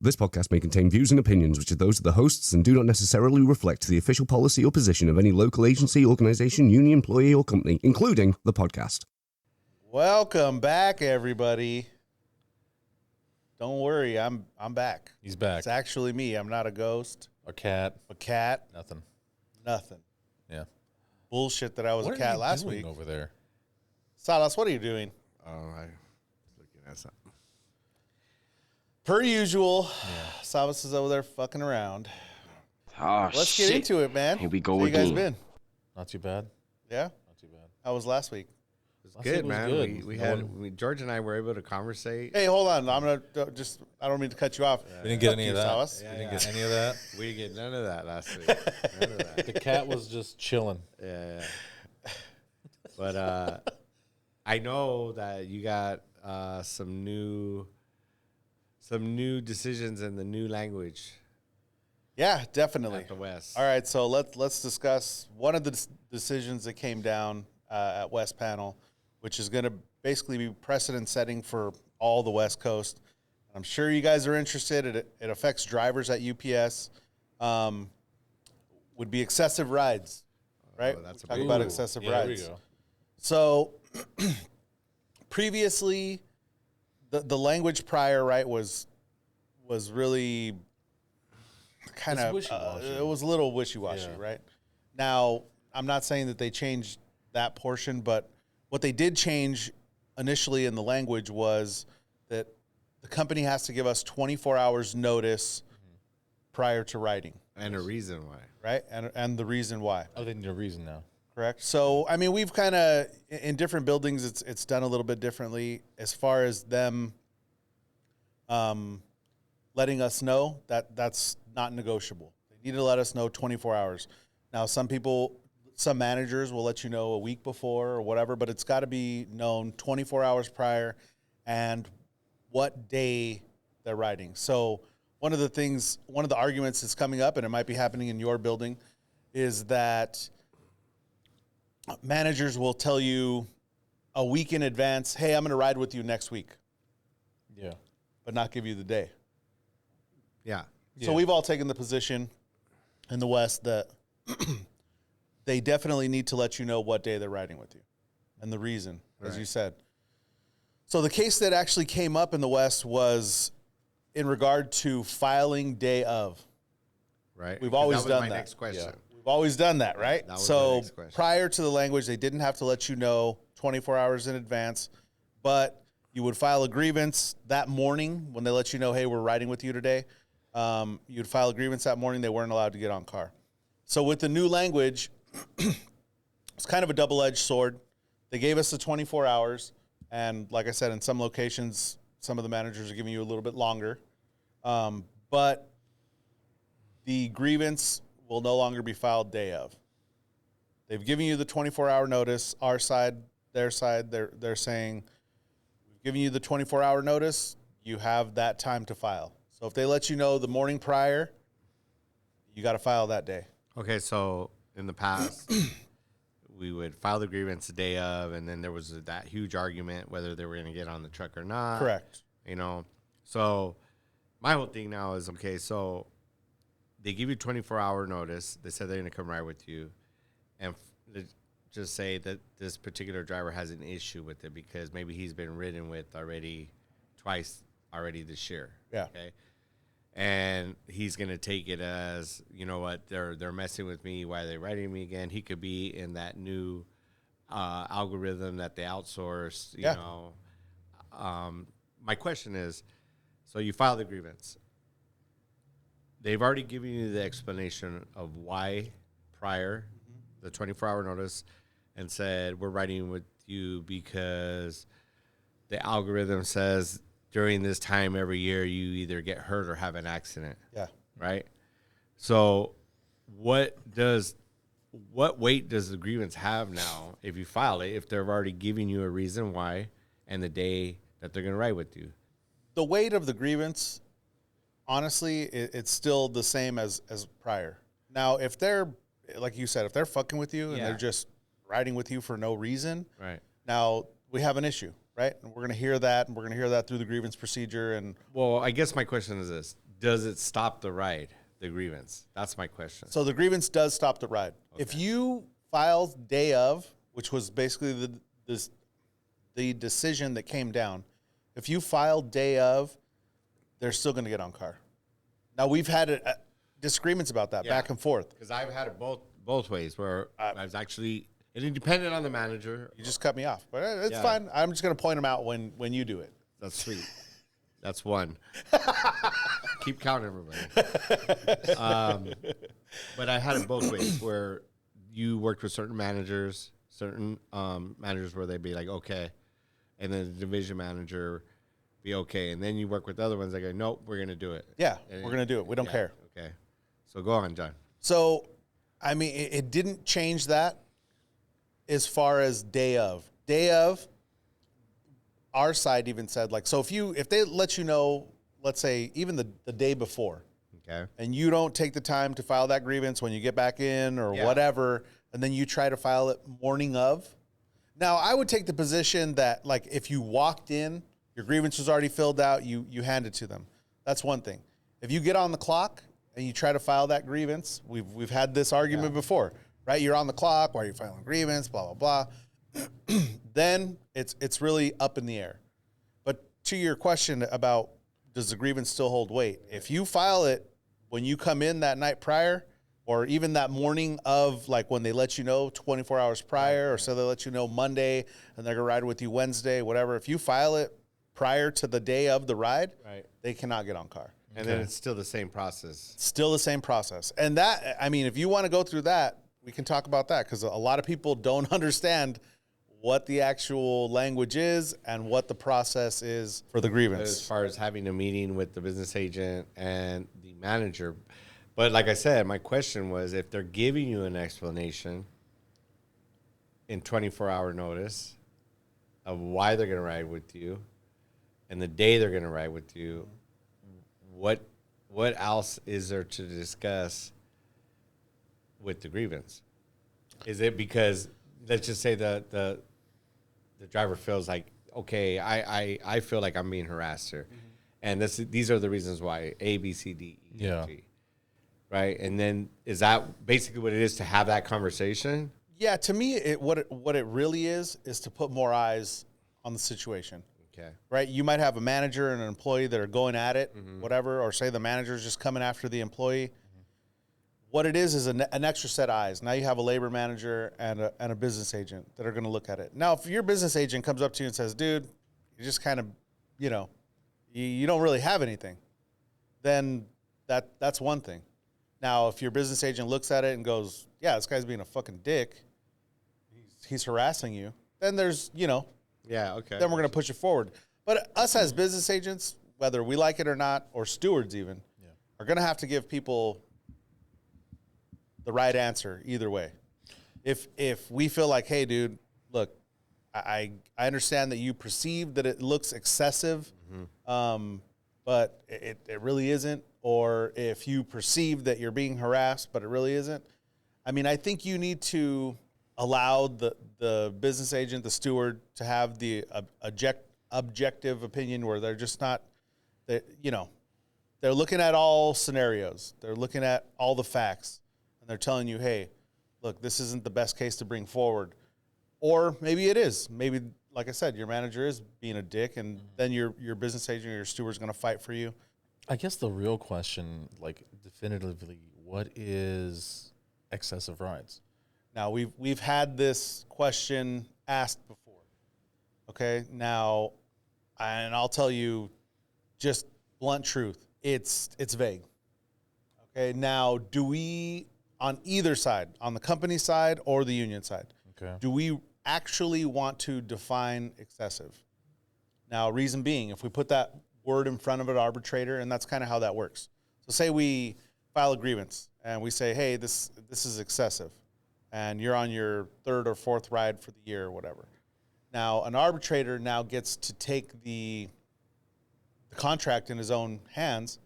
This podcast may contain views and opinions which are those of the hosts and do not necessarily reflect the official policy or position of any local agency, organization, union, employee, or company, including the podcast. Welcome back, everybody. Don't worry, I'm back. He's back. It's actually me. I'm not a ghost. A cat. A cat. Nothing. Yeah. Bullshit that I was What a cat are you last doing week. over there? Salas, what are you doing? Oh, I was looking at something. Per usual, Salas is over there fucking around. Oh, Let's get into it, man. Here we go How you guys again. been? Not too bad. Yeah? Not too bad. How was last week? It's Last week good, was man. good. We No had one- George and I were able to conversate. Hey, hold on. I'm going to just, I don't mean to cut you off. We didn't get Fuck any you, of that. Salas. We didn't get any of that. We didn't get none of that last week. None of that. The cat was just chilling. Yeah. But I know that you got some new decisions in the new language Yeah, definitely. at the West. All right, so let's discuss one of the decisions that came down at West Panel, which is going to basically be precedent setting for all the West Coast. I'm sure you guys are interested. It affects drivers at UPS. Would be excessive rides, right? that's a Talk big about one. excessive Yeah, there we rides. go. So previously, the language prior, right, was really kind It's of wishy-washy. it was a little wishy-washy, Yeah. right? Now, I'm not saying that they changed that portion, but what they did change initially in the language was that the company has to give us 24 hours notice prior to writing, And a reason why. right? And the reason why. Oh, they need a reason now. Correct. So, I mean, we've kind of in different buildings, it's done a little bit differently as far as them letting us know that that's not negotiable. They need to let us know 24 hours. Now, some managers will let you know a week before or whatever, but it's got to be known 24 hours prior and what day they're writing. So, one of the arguments that's coming up, and it might be happening in your building, is that managers will tell you a week in advance, hey, I'm going to ride with you next week, Yeah. but not give you the day. Yeah. So we've all taken the position in the West that they definitely need to let you know what day they're riding with you and the reason, as Right. you said. So the case that actually came up in the West was in regard to filing day of. Right. We've always that was done my that. next question. We've always done that, right? That was my So next question. prior to the language, they didn't have to let you know 24 hours in advance, but you would file a grievance that morning when they let you know, hey, we're riding with you today. You'd file a grievance that morning. They weren't allowed to get on car. So with the new language, it's kind of a double-edged sword. They gave us the 24 hours, and like I said, in some locations, some of the managers are giving you a little bit longer. But the grievance will no longer be filed day of. They've given you the 24-hour notice. Our side, their side, they're saying, we've given you the 24-hour notice. You have that time to file. So if they let you know the morning prior, you got to file that day. Okay, so in the past, we would file the grievance the day of, and then there was that huge argument whether they were going to get on the truck or not. Correct. You know, so my whole thing now is, okay, so they give you 24-hour notice. They said they're going to come ride with you, and just say that this particular driver has an issue with it because maybe he's been ridden with twice this year. Yeah. Okay. And he's gonna take it as, you know what, they're messing with me. Why are they writing me again? He could be in that new algorithm that they outsourced. You know, my question is, so you file the grievance. They've already given you the explanation of why prior the 24-hour notice, and said we're writing with you because the algorithm says during this time every year you either get hurt or have an accident. Yeah. Right? So what weight does the grievance have now if you file it, if they're already giving you a reason why and the day that they're going to ride with you? The weight of the grievance, honestly, it's still the same as prior. Now, if they're, like you said, if they're fucking with you and Yeah. they're just riding with you for no reason, Right. now we have an issue, right? And we're going to hear that, and we're going to hear that through the grievance procedure. And Well, I guess my question is this. does it stop the ride, the grievance? That's my question. So the grievance does stop the ride. If you file day of, which was basically the decision that came down, if you file day of, they're still going to get on car. Now, we've had disagreements about that back and forth. Because I've had it both ways where I was actually, it depended on the manager. You just cut me off, but it's fine. I'm just going to point them out when you do it. That's sweet. That's one. Keep count, everybody. But I had it both ways where you worked with certain managers where they'd be like, okay. And then the division manager be okay. And then you work with other ones that go, nope, we're going to do it. Yeah, we're going to do it. We don't care. Okay. So go on, John. So, I mean, it didn't change that as far as day of. Day of, our side even said, like, so if they let you know, let's say even the day before, okay, and you don't take the time to file that grievance when you get back in or whatever, and then you try to file it morning of. Now, I would take the position that, like, if you walked in, your grievance was already filled out, you hand it to them. That's one thing. If you get on the clock and you try to file that grievance, we've had this argument before, right? You're on the clock, why are you filing grievance, blah, blah, blah. Then it's really up in the air. But to your question about does the grievance still hold weight, if you file it when you come in that night prior, or even that morning of, like, when they let you know 24 hours prior, or so they let you know Monday and they're going to ride with you Wednesday, whatever. If you file it prior to the day of the ride, they cannot get on car. And then it's still the same process. Still the same process. And that, I mean, if you want to go through that, we can talk about that, because a lot of people don't understand what the actual language is and what the process is for the grievance. As far as having a meeting with the business agent and the manager. But like I said, my question was, if they're giving you an explanation in 24-hour notice of why they're going to ride with you and the day they're going to ride with you, what else is there to discuss with the grievance? Is it because, let's just say the driver feels like, okay, I feel like I'm being harassed here, and these are the reasons why, A, B, C, D, E, F, G. Right, and then is that basically what it is to have that conversation? Yeah, to me, what it really is to put more eyes on the situation. Okay. Right, you might have a manager and an employee that are going at it, whatever, or say the manager's just coming after the employee. What it is an extra set of eyes. Now you have a labor manager and a business agent that are going to look at it. Now, if your business agent comes up to you and says, dude, you just kind of, you don't really have anything, then that's one thing. Now, if your business agent looks at it and goes, yeah, this guy's being a fucking dick, he's harassing you, then there's, yeah, okay. Then we're going to push it forward. But us as business agents, whether we like it or not, or stewards even, are going to have to give people the right answer either way. If we feel like, hey, dude, look, I understand that you perceive that it looks excessive, but it really isn't. Or if you perceive that you're being harassed, but it really isn't. I mean, I think you need to allow the business agent, the steward, to have the objective opinion where they're just not, they're looking at all scenarios. They're looking at all the facts. And they're telling you, hey, look, this isn't the best case to bring forward. Or maybe it is. Maybe, like I said, your manager is being a dick, and then your business agent or your steward's going to fight for you. I guess the real question, like, definitively, what is excessive rides? Now, we've had this question asked before. Okay? Now, and I'll tell you just blunt truth. It's vague. Okay? Now, do we, on either side, on the company side or the union side, do we actually want to define excessive? Now, reason being, if we put that word in front of an arbitrator, and that's kind of how that works. So say we file a grievance and we say, hey, this is excessive, and you're on your third or fourth ride for the year or whatever. Now, an arbitrator now gets to take the contract in his own hands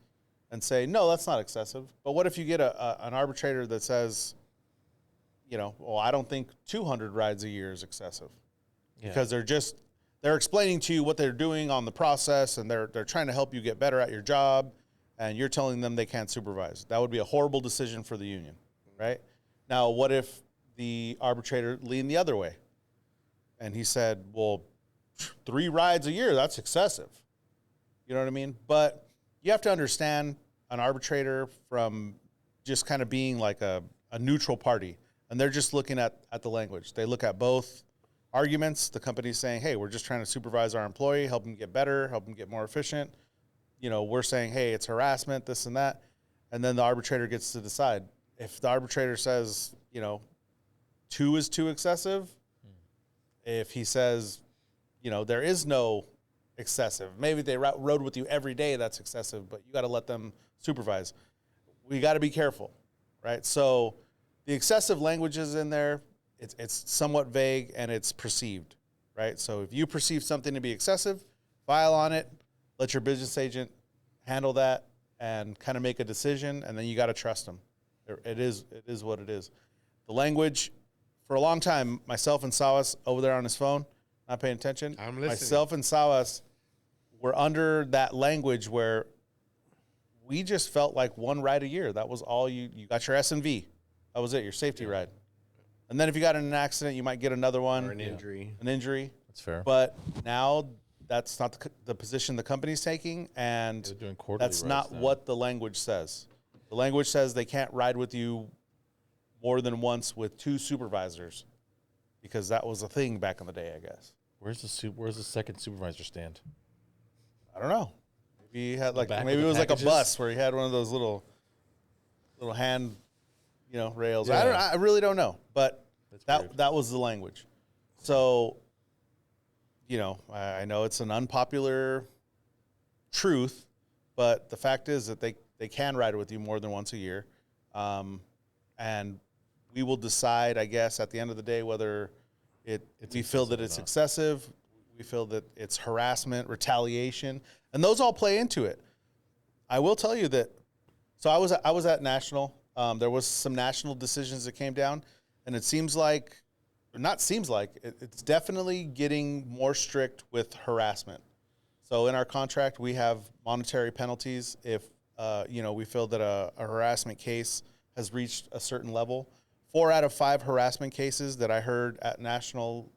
and say, no, that's not excessive. But what if you get an arbitrator that says, well, I don't think 200 rides a year is excessive, because they're explaining to you what they're doing on the process, and they're trying to help you get better at your job, and you're telling them they can't supervise. That would be a horrible decision for the union, right? Now, what if the arbitrator leaned the other way? And he said, well, 3 rides a year, that's excessive. You know what I mean? But you have to understand an arbitrator from just kind of being like a neutral party. And they're just looking at the language. They look at both arguments. The company's saying, hey, we're just trying to supervise our employee, help them get better, help them get more efficient. You know, we're saying, hey, it's harassment, this and that. And then the arbitrator gets to decide. If the arbitrator says, 2 is too excessive, if he says, there is no excessive, maybe they rode with you every day, that's excessive, but you got to let them supervise. We got to be careful, right? So the excessive language is in there. It's somewhat vague and it's perceived, right? So if you perceive something to be excessive, file on it, let your business agent handle that and kind of make a decision, and then you got to trust them. It is what it is. The language, for a long time, myself and Sawas over there on his phone, not paying attention. I'm listening. Myself and Sawas were under that language where we just felt like 1 ride a year. That was all you got your S&V. That was it, your safety ride. And then if you got in an accident, you might get another one. Or an injury. An injury. That's fair. But now that's not the position the company's taking, and They're doing quarterly that's rides not now. what the language says. The language says they can't ride with you more than once with 2 supervisors, because that was a thing back in the day, I guess. Where's the second supervisor stand? I don't know. Maybe he had back maybe with it the was like a packages? bus where he had one of those little hand, rails. Yeah. I really don't know, but That's weird. that was the language. So, I know it's an unpopular truth, but the fact is that they can ride with you more than once a year. And we will decide, I guess, at the end of the day, whether we feel that it's excessive, we feel that it's harassment, retaliation, and those all play into it. I will tell you that. So I was at national. There was some national decisions that came down, and it seems like, or not seems like, it's definitely getting more strict with harassment. So in our contract, we have monetary penalties if we feel that a harassment case has reached a certain level. 4 out of 5 harassment cases that I heard at national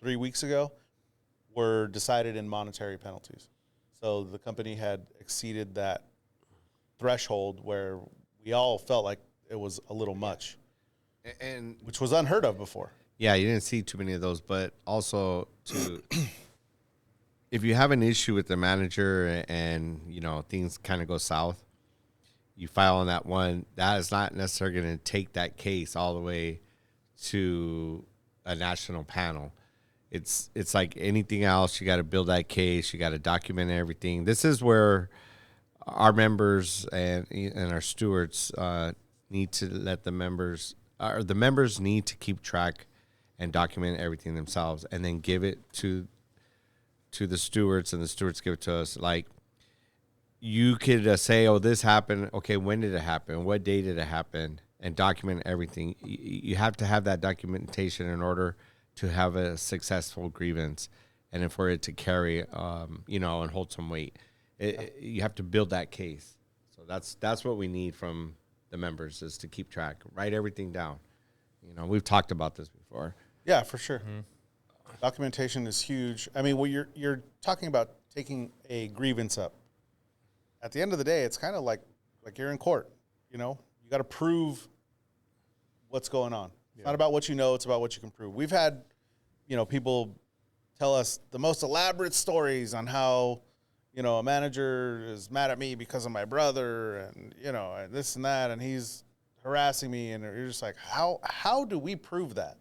3 weeks ago were decided in monetary penalties. So the company had exceeded that threshold where we all felt like it was a little much, And which was unheard of before. yeah, you didn't see too many of those, but also if you have an issue with the manager and things kind of go south, you file on that one. That is not necessarily going to take that case all the way to a national panel. It's like anything else. You got to build that case. You got to document everything. This is where our members and our stewards need to let the members need to keep track and document everything themselves, and then give it to the stewards, and the stewards give it to us. Like, you could say, oh, this happened. Okay, when did it happen? What day did it happen? And document everything. You have to have that documentation in order to have a successful grievance, and then for it to carry, and hold some weight. You have to build that case. So that's what we need from the members, is to keep track, write everything down. We've talked about this before. Yeah, for sure. Mm-hmm. Documentation is huge. I mean, well, you're talking about taking a grievance up. At the end of the day, it's kind of like you're in court. You got to prove what's going on. It's not about what you know; it's about what you can prove. We've had, people tell us the most elaborate stories on how, a manager is mad at me because of my brother, and and this and that, and he's harassing me, and you're just like, how do we prove that?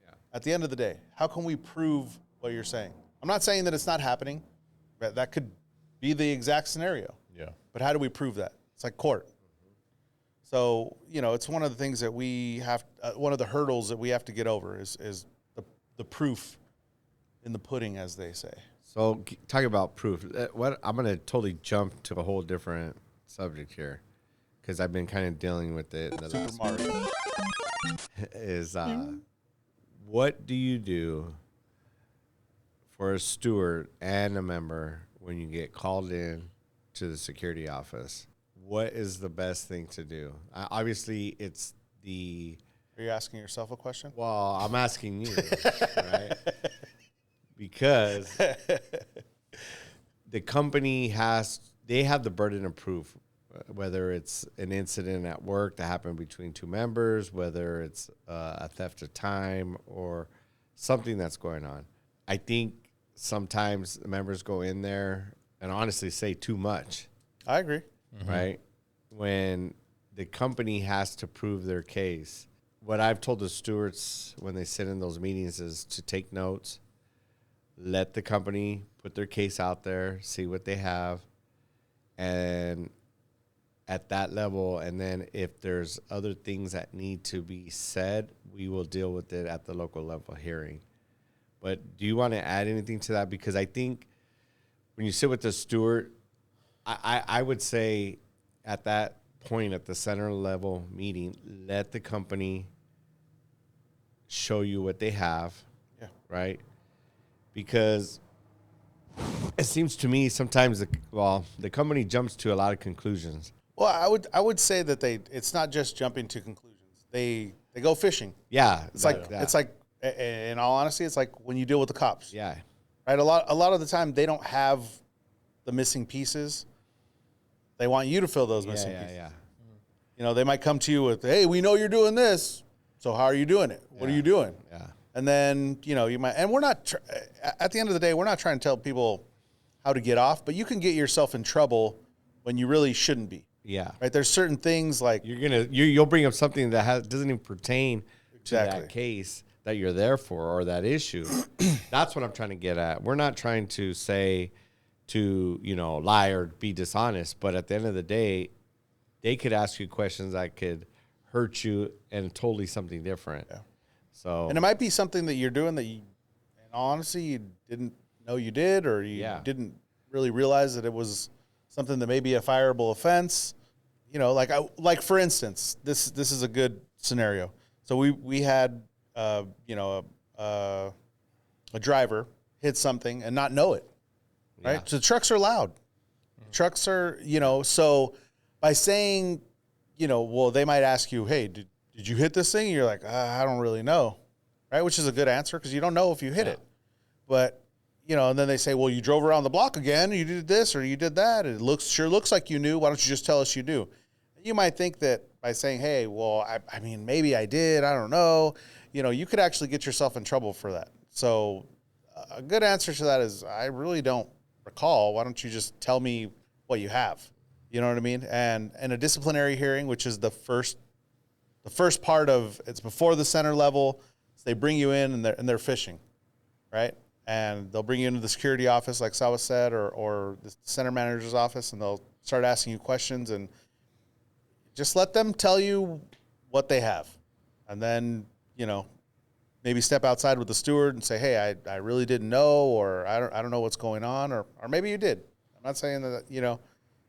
Yeah. At the end of the day, how can we prove what you're saying? I'm not saying that it's not happening, but that could be the exact scenario. Yeah. But how do we prove that? It's like court. Mm-hmm. So, it's one of the things that we have, one of the hurdles that we have to get over is the proof in the pudding, as they say. So, talking about proof, I'm going to totally jump to a whole different subject here, because I've been kind of dealing with it. Super Mario. Is what do you do for a steward and a member when you get called in to the security office. What is the best thing to do? Obviously, it's the... Are you asking yourself a question? Well, I'm asking you, right? Because the company they have the burden of proof, whether it's an incident at work that happened between two members, whether it's a theft of time or something that's going on. I think sometimes the members go in there and honestly say too much. I agree. Right? When the company has to prove their case. What I've told the stewards when they sit in those meetings is to take notes, let the company put their case out there, see what they have, and at that level, and then if there's other things that need to be said, we will deal with it at the local level hearing. But do you want to add anything to that? Because I think when you sit with the steward, I would say at that point at the center level meeting, let the company show you what they have, right? Because it seems to me sometimes the company jumps to a lot of conclusions. Well, I would say that it's not just jumping to conclusions. They go fishing. Yeah, It's like in all honesty, it's like when you deal with the cops. Yeah, Right. A lot of the time they don't have the missing pieces. They want you to fill those missing pieces. Yeah. You know, they might come to you with, "Hey, we know you're doing this. So how are you doing it? What are you doing?" Yeah. And then, you know, you might, and we're not, at the end of the day, we're not trying to tell people how to get off, but you can get yourself in trouble when you really shouldn't be. Yeah. Right. There's certain things like You'll bring up something that doesn't even pertain to Exactly. that case that you're there for or that issue. That's what I'm trying to get at. We're not trying to say to, lie or be dishonest, but at the end of the day, they could ask you questions that could hurt you and totally something different. Yeah. So, and it might be something that you're doing that you, in all honesty, you didn't know you did, or you didn't really realize that it was something that may be a fireable offense. You know, like for instance, this is a good scenario. So we had a driver hit something and not know it, right? Yeah. So trucks are loud. Trucks are, so by saying, well, they might ask you, "Hey, did you hit this thing?" And you're like, "I don't really know," right? Which is a good answer because you don't know if you hit it. But, and then they say, "Well, you drove around the block again, you did this or you did that. It sure looks like you knew. Why don't you just tell us you do?" You might think that by saying, "Hey, well, I mean, maybe I did. I don't know." You could actually get yourself in trouble for that. So a good answer to that is, I really don't recall. Why don't you just tell me what you have? You know what I mean? And a disciplinary hearing, which is the first part of, it's before the center level. So they bring you in and they're fishing, right? And they'll bring you into the security office, like Sawa said, or the center manager's office, and they'll start asking you questions, and just let them tell you what they have. And then, maybe step outside with the steward and say, "Hey, I really didn't know," or I don't know what's going on, or maybe you did. I'm not saying that,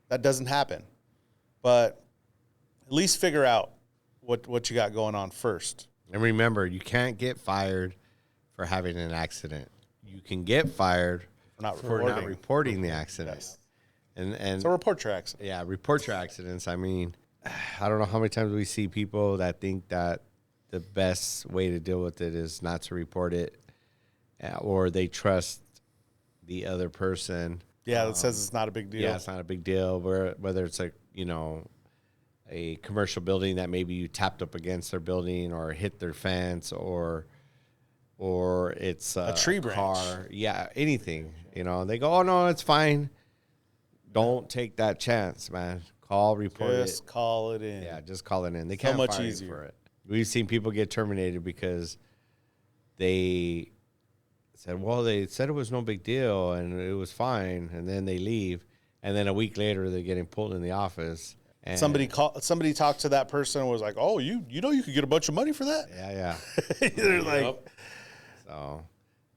that doesn't happen, but at least figure out what you got going on first. And remember, you can't get fired for having an accident. You can get fired for not reporting the accident. Yes. And So report your accident. Yeah, report your accidents. I mean, I don't know how many times we see people that think that the best way to deal with it is not to report it, or they trust the other person. Yeah, that says it's not a big deal. Yeah, it's not a big deal. Whether it's a commercial building that maybe you tapped up against their building or hit their fence, or it's a tree branch. Car. Yeah, anything. They go, "Oh no, it's fine." Don't take that chance, man. Report it. Just call it in. Yeah, just call it in. They So can't much fire you easier. for it. We've seen people get terminated because they said, "Well, they said it was no big deal and it was fine," and then they leave, and then a week later they're getting pulled in the office. And Somebody talked to that person and was like, "Oh, you could get a bunch of money for that?" Yeah. They're like, So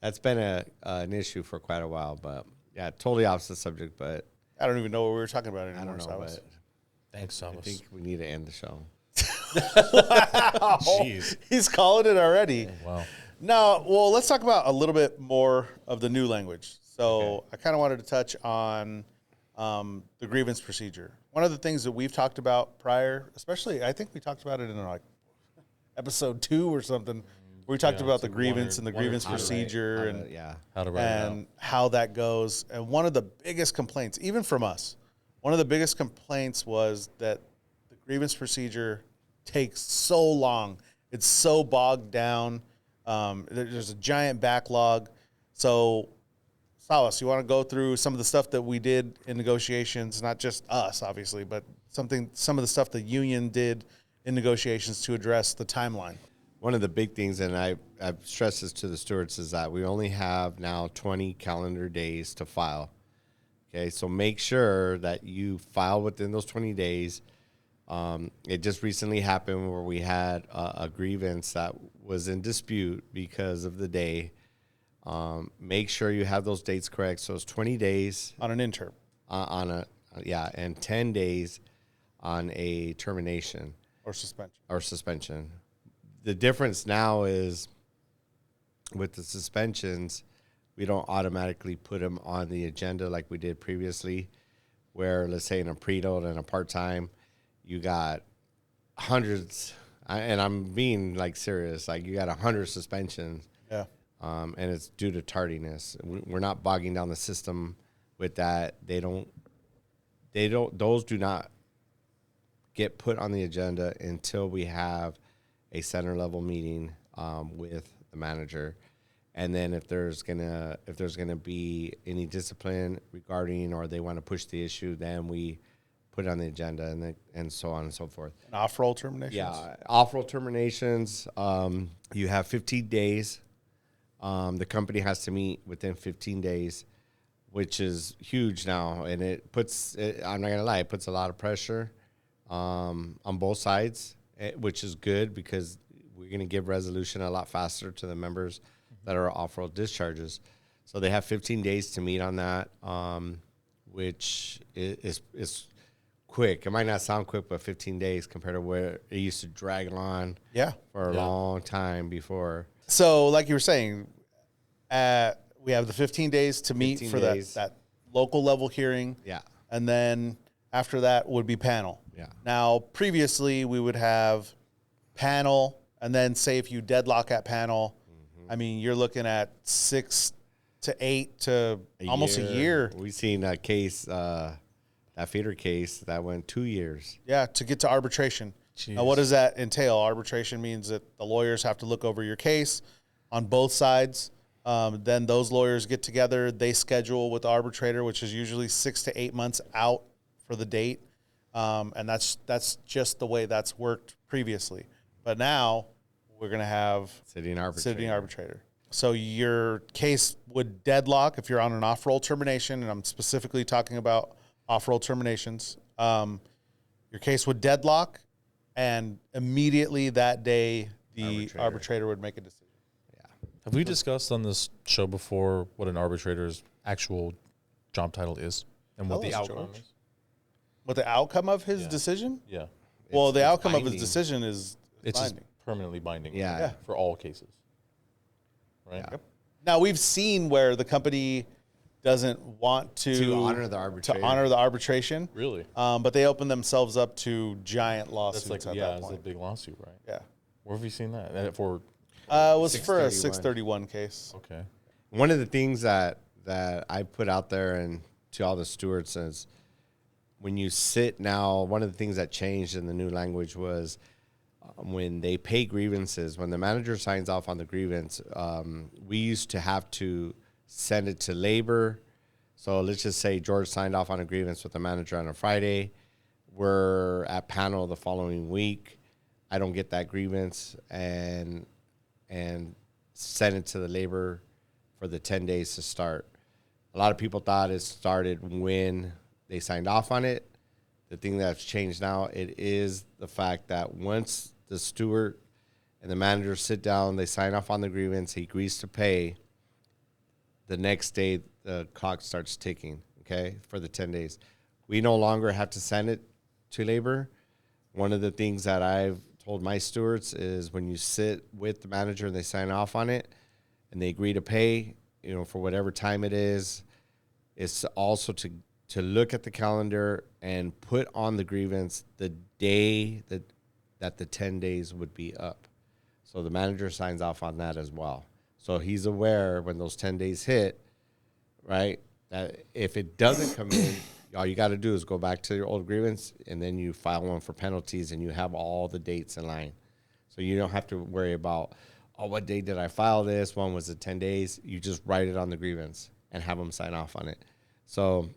that's been an issue for quite a while, but yeah, totally opposite subject, but I don't even know what we were talking about anymore. I don't know, Cyrus. but Thanks, I Thomas. think we need to end the show. Wow. Jeez. He's calling it already. Wow. No, well, let's talk about a little bit more of the new language. So I kind of wanted to touch on the grievance procedure. One of the things that we've talked about prior, especially, I think we talked about it in like episode 2 or something, where we talked about the grievance and the grievance procedure and how to write it out. how that goes. And one of the biggest complaints, even from us, one of the biggest complaints was that the grievance procedure takes so long. It's so bogged down. There's a giant backlog. So, Salas, you want to go through some of the stuff that we did in negotiations, not just us, obviously, but some of the stuff the union did in negotiations to address the timeline? One of the big things, and I've stressed this to the stewards, is that we only have now 20 calendar days to file. Okay, so make sure that you file within those 20 days. It just recently happened where we had a grievance that was in dispute because of the day. Make sure you have those dates correct. So it's 20 days On an interim. and 10 days on a termination Or suspension. or suspension. The difference now is with the suspensions, we don't automatically put them on the agenda like we did previously, where let's say in a preload and a part-time, you got hundreds, and I'm being like serious, like you got 100 suspensions. Yeah. And it's due to tardiness. We're not bogging down the system with that. Those do not get put on the agenda until we have a center level meeting with the manager. And then if there's gonna be any discipline regarding, or they want to push the issue, then we put it on the agenda, and so on and so forth. And off-roll terminations? Yeah, off-roll terminations. You have 15 days. The company has to meet within 15 days, which is huge now, and I'm not gonna lie, it puts a lot of pressure on both sides, which is good because we're gonna give resolution a lot faster to the members that are off-roll discharges. So they have 15 days to meet on that, which is quick. It might not sound quick, but 15 days compared to where it used to drag on for a long time before. So, like you were saying, we have the 15 days to meet for that local level hearing. Yeah. And then after that would be panel. Yeah. Now, previously, we would have panel, and then say if you deadlock at panel, I mean, you're looking at 6 to 8 to almost a year. We've seen a case, that feeder case, that went 2 years. Yeah, to get to arbitration. Jeez. Now, what does that entail? Arbitration means that the lawyers have to look over your case on both sides. Then those lawyers get together. They schedule with the arbitrator, which is usually 6 to 8 months out for the date. And that's just the way that's worked previously. But now we're going to have Sitting arbitrator. So your case would deadlock if you're on an off-roll termination, and I'm specifically talking about off-roll terminations. Your case would deadlock, and immediately that day, the arbitrator would make a decision. Yeah. Have we discussed on this show before what an arbitrator's actual job title is and what the Tell us, outcome George. is? What the outcome of his decision? Yeah. Well, the outcome of his binding. decision is It's just binding. permanently binding. Yeah. For all cases. Right? Yeah. Now, we've seen where the company doesn't want to honor the arbitration. Really? But they open themselves up to giant lawsuits That's like, at that it's a point. big lawsuit, right? Yeah. Where have you seen that? And for, It was for a 631. 631 case. okay. One of the things that I put out there and to all the stewards is when you sit now, one of the things that changed in the new language was when they pay grievances, when the manager signs off on the grievance, we used to have to send it to labor. So let's just say George signed off on a grievance with the manager on a Friday. We're at panel the following week. I don't get that grievance and send it to the labor for the 10 days to start. A lot of people thought it started when they signed off on it. The thing that's changed now, it is the fact that once the steward and the manager sit down, they sign off on the grievance, he agrees to pay, the next day the clock starts ticking, okay, for the 10 days. We no longer have to send it to labor. One of the things that I've told my stewards is when you sit with the manager and they sign off on it and they agree to pay, for whatever time it is, it's also to to look at the calendar and put on the grievance the day that the 10 days would be up. So the manager signs off on that as well. So he's aware when those 10 days hit, right, that if it doesn't come in, all you got to do is go back to your old grievance, and then you file one for penalties, and you have all the dates in line. So you don't have to worry about, oh, what date did I file this? When was it 10 days? You just write it on the grievance and have them sign off on it. So,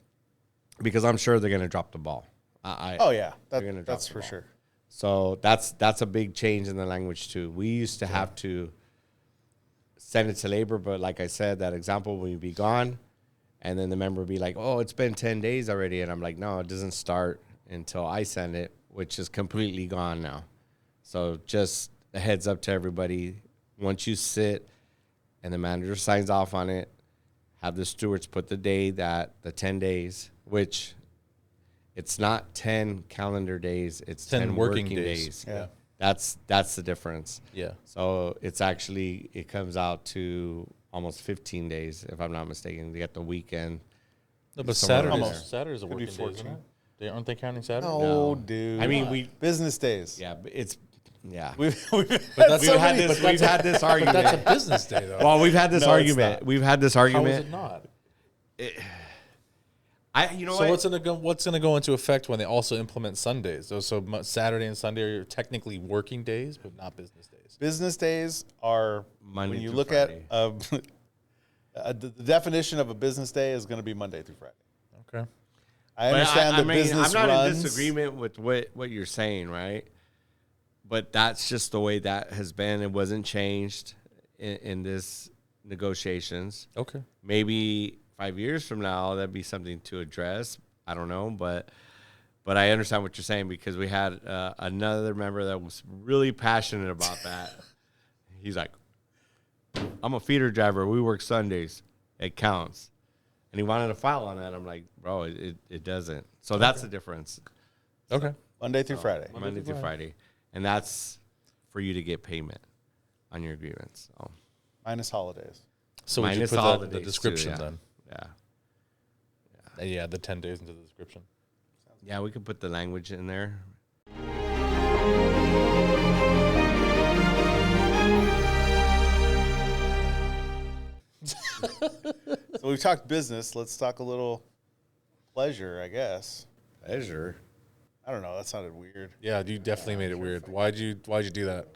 because I'm sure they're going to drop the ball. That's for sure. So that's a big change in the language too. We used to have to send it to labor, but like I said, that example, when you be gone, and then the member would be like, oh, it's been 10 days already. And I'm like, no, it doesn't start until I send it, which is completely gone now. So just a heads up to everybody. Once you sit and the manager signs off on it, have the stewards put the day that the 10 days, which it's not 10 calendar days, it's 10 working days. Yeah. That's the difference. Yeah. So it comes out to almost 15 days, if I'm not mistaken. You get the weekend. No, but somewhere Saturday's a Could be working day, isn't 14. it? Aren't they counting Saturday? No, dude. I mean, business days. yeah, but it's, yeah. We've But that's We've had this But argument. that's a business day, though. Well, we've had this No, it's argument. not. We've had this How argument. is it not? So What's gonna go into effect when they also implement Sundays? So Saturday and Sunday are technically working days, but not business days. Business days are Monday when you through look Friday. at the definition of a business day is going to be Monday through Friday. Okay. I understand the business I'm not runs. in disagreement with what you're saying, right? But that's just the way that has been. It wasn't changed in this negotiations. Okay. Maybe 5 years from now, that'd be something to address. I don't know, but I understand what you're saying, because we had another member that was really passionate about that. He's like, I'm a feeder driver. We work Sundays. It counts. And he wanted to file on that. I'm like, bro, it doesn't. So that's the difference. Okay. Monday through Friday. Monday through Friday. And that's for you to get payment on your grievance. So, Minus holidays. So would you minus put that in the holidays, too, description yeah. then? Yeah. Yeah, the 10 days into the description. Yeah, we could put the language in there. So we've talked business. Let's talk a little pleasure, I guess. Pleasure. I don't know. That sounded weird. Yeah, you definitely made it weird. Why'd you do that?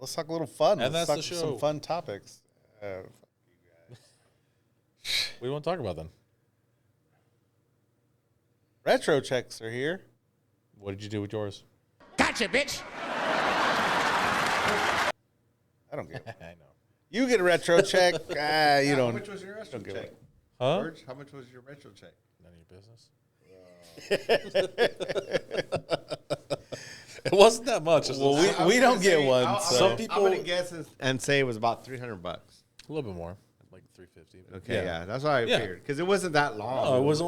Let's talk a little fun. And Let's that's talk the some show. fun topics. What do you want to talk about then? Retro checks are here. What did you do with yours? Gotcha, bitch. I don't get it. I know. You get a retro check. You don't. How much was your retro check? Huh? George, how much was your retro check? None of your business. It wasn't that much. It was Well, we don't get one. So. Some people- I'm gonna guess and say it was about $300. a little bit more, like 350. Okay, yeah, that's what I Yeah. figured, because it wasn't that long. Oh, it was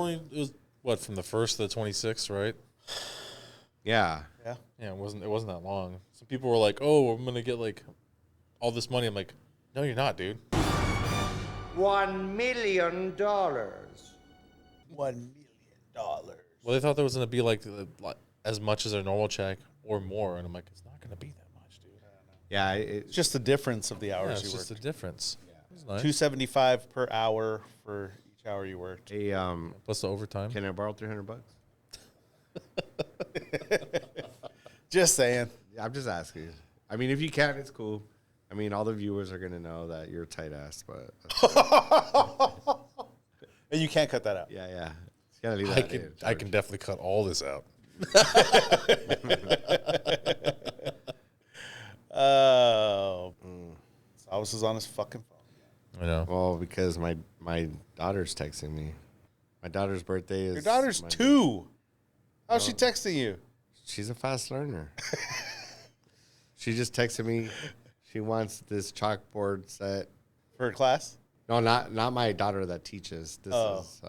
what, from the 1st to the 26th, right? Yeah. Yeah. Yeah, it wasn't that long. Some people were like, "Oh, I'm gonna get like all this money." I'm like, "No, you're not, dude." $1 million. $1 million. Well, they thought there was gonna be like as much as a normal check or more, and I'm like, "It's not gonna be that much, dude." Yeah, It's just the difference of the Yeah, hours it's you just worked. the difference. It's nice. $275 per hour for each hour you worked. hey, Plus the overtime. can I borrow $300? Just saying. I'm just asking. I mean, if you can, it's cool. I mean, all the viewers are gonna know that you're a tight ass, but And you can't cut that out. yeah. You gotta leave that in. I can definitely cut all this out. Oh. Salvis is on his fucking phone. I know. Well, because my daughter's texting me. My daughter's birthday is. Your daughter's Monday. 2. How's she texting you? She's a fast learner. She just texted me. She wants this chalkboard set. For her class? No, not my daughter that teaches. This is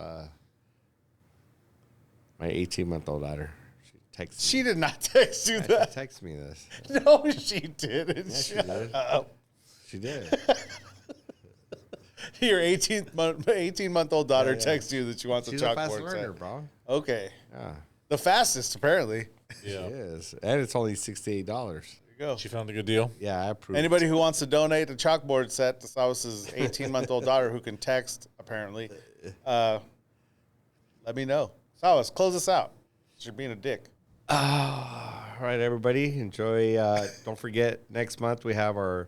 my 18-month-old daughter. She texted. She did not text you She that. texted me this. No, she didn't. Yeah, she Shut did. up. She did. Your 18-month-old daughter texts you that she wants She's a a fast chalkboard learner, set. bro. Okay. Yeah, The fastest, apparently. Yeah. she is, and it's only $68. There you go. She found a good deal. Yeah, I approve. Anybody who wants to donate the chalkboard set to Silas's 18-month-old daughter who can text, apparently, let me know. Silas, close us out. You're being a dick. All right, everybody, enjoy. Don't forget, next month we have our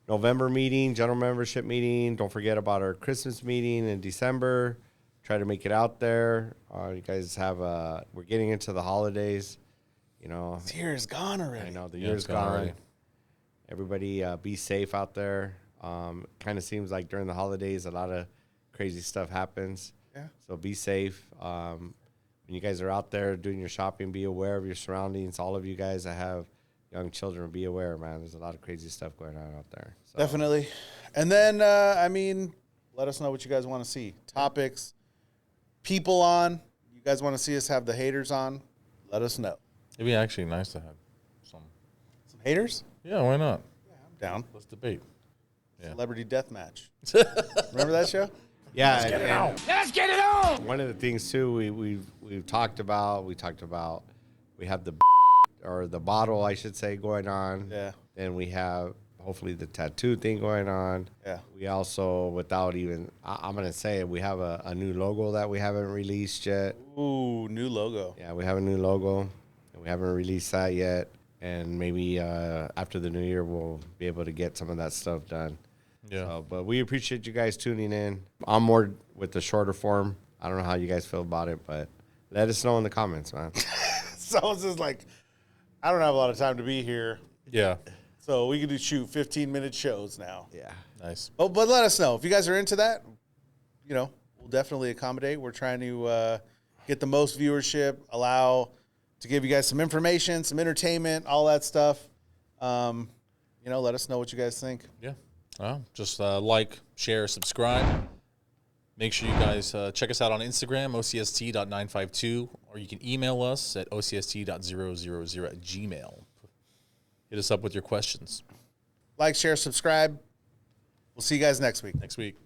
November meeting, general membership meeting. Don't forget about our Christmas meeting in December. Try to make it out there. You guys have we're getting into the holidays. You know, This year is gone already. I know the Yeah, year's it's gone gone. already. Everybody be safe out there. Kind of seems like during the holidays, a lot of crazy stuff happens. Yeah. So be safe. When you guys are out there doing your shopping, be aware of your surroundings. All of you guys that have young children, be aware, man. There's a lot of crazy stuff going on out there. So, Definitely. And then, let us know what you guys want to see. Topics, people on. You guys want to see us have the haters on? Let us know. It'd be actually nice to have some. Some haters? Yeah, why not? I'm down. Let's debate. Yeah. Celebrity Deathmatch. Remember that show? yeah. Let's get it on. Let's get it on! One of the things too we've talked about. We have the or the bottle, I should say, going on. Yeah. Then we have hopefully the tattoo thing going on. Yeah. We also, without even, I'm gonna say it, we have a new logo that we haven't released yet. Ooh, new logo. Yeah, we have a new logo, and we haven't released that yet. And maybe after the new year, we'll be able to get some of that stuff done. Yeah. So, but we appreciate you guys tuning in. I'm more with the shorter form. I don't know how you guys feel about it, but let us know in the comments, man. Someone's just like, I don't have a lot of time to be here, Yeah. so we can do shoot 15-minute shows now. Yeah. Nice. Oh, but let us know if you guys are into that. You know, we'll definitely accommodate. We're trying to get the most viewership, allow to give you guys some information, some entertainment, all that stuff. Let us know what you guys think. Yeah. Just like, share, subscribe. Make sure you guys check us out on Instagram, ocst.952, or you can email us at ocst.000@gmail. Hit us up with your questions Like, share, subscribe. We'll see you guys next week. next week.